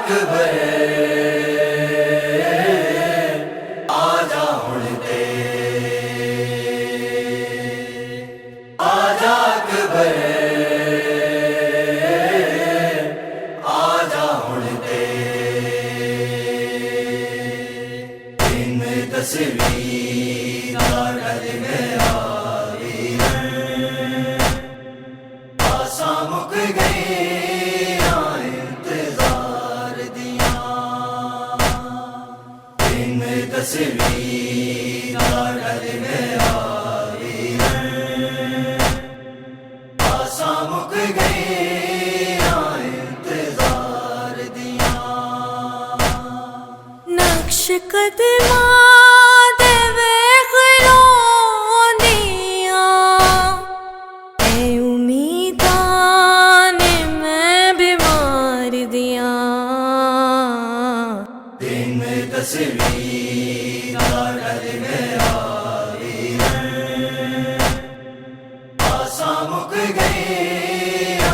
اکبر آجا اڑتے آجا اکبر آجا اڑتے ان تصویر گھر میں آئی آساں مک گئی تصویر گھر میں آئی آساں مک گئی انتظار دیا نقش قدماں دے ویکھلو دیا اے امیداں نے میں بیمار دیا دن تصویر گھر میں آئی آساں مک گئی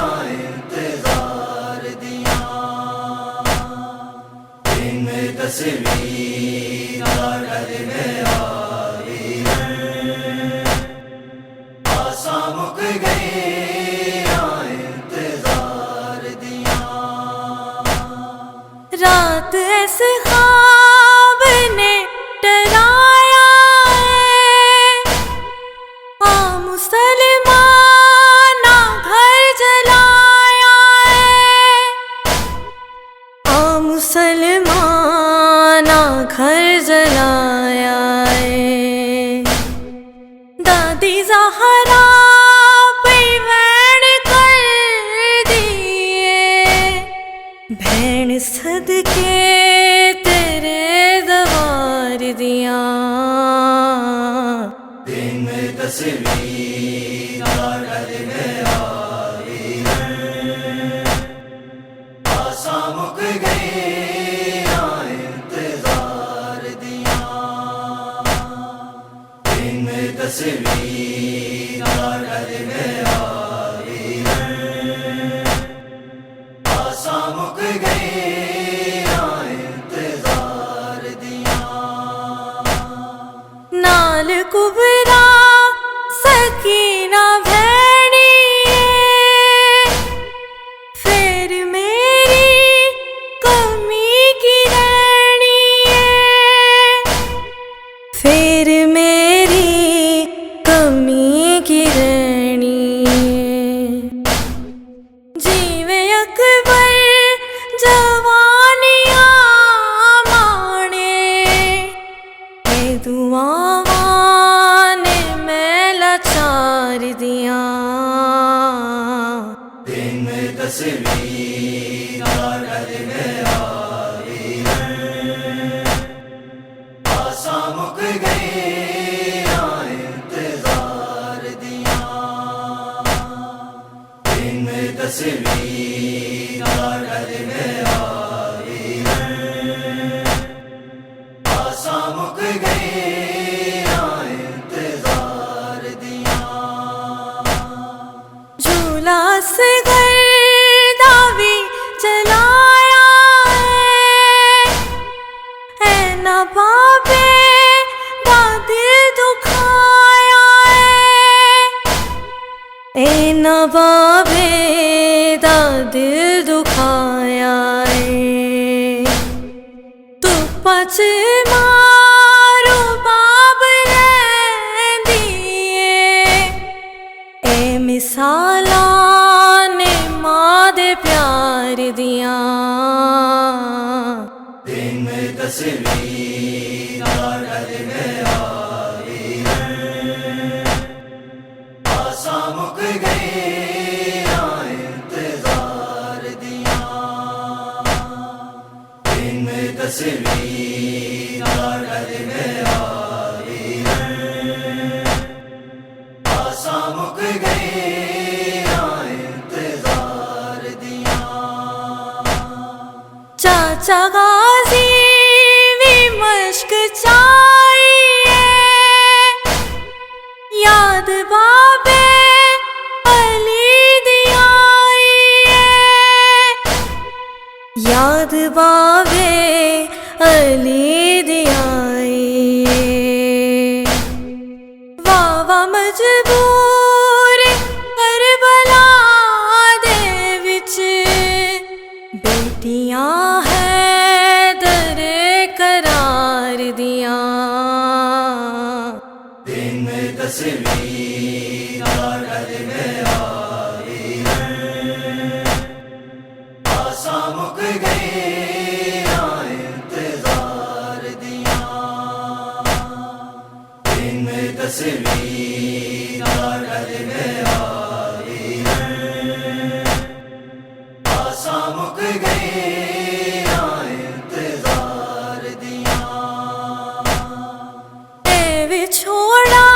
انتظار دیا دن تصویر گھر میں آئی آساں مک گئی انتظار دیا رات ایسے خواب نے ڈرایا مسلمان گھر جلایا مسلمان گھر جلایا دادی زہرا پہ وین کر دیے بہن صدقے تیرے دوار دیا دن تصویر گھر میں آئی آساں مک گئی انتظار دیا دن تصویر گھر میں آئی آساں مک گئی انتظار دیا نال کبرا سکینہ بھینی پھر میری کمی کی رہنی پھر میری کمی کی رہنی جیویں اکبر جوانیاں مانے اے دعاواں نے میں لاچار دیا دن تصویر گھر میں آئی آساں مک گئی انتظار دیا دن تصویر گھر میں آئی آساں مک گئی انتظار دیا جھولا سے گرداوی چلایا اے نبابے دا دل دکھایا اے نبابے دا دل دکھایا تو پچ مارو باب اے مثالاں نے ماں دے پیار دیا دن تصویر گھر میں آئی آساں مک گئی انتظار دیا دن تصویر گھر میں آئی آساں مک گئی انتظار دیا چاچا غازی بھی مشق چاہیے یاد بابے علی دی آئی یاد بابے علی دیائی واوا مجبور کربلا دے وچ بیٹیاں ہے در قرار دیاں دن تصویر ڈر میں آئی آساں مک گئیاں انتظار دیاں دن تصویر ڈر میں آئی آساں مک گئیاں انتظار دیاں اے وچھوڑا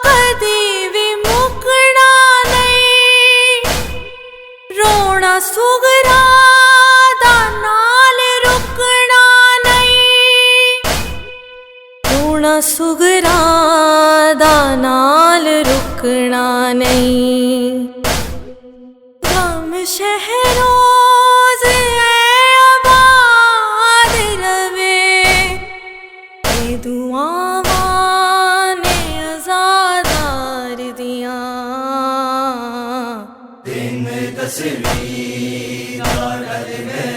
کدی وی مکنا نہیں رونا سگرا دا نال رکنا نہیں رونا سگرا دا نال رکنا نہیں غم شہروز اے آباد روے اے دعاواں نے ازادار دیاں دن تصویر ڈر میں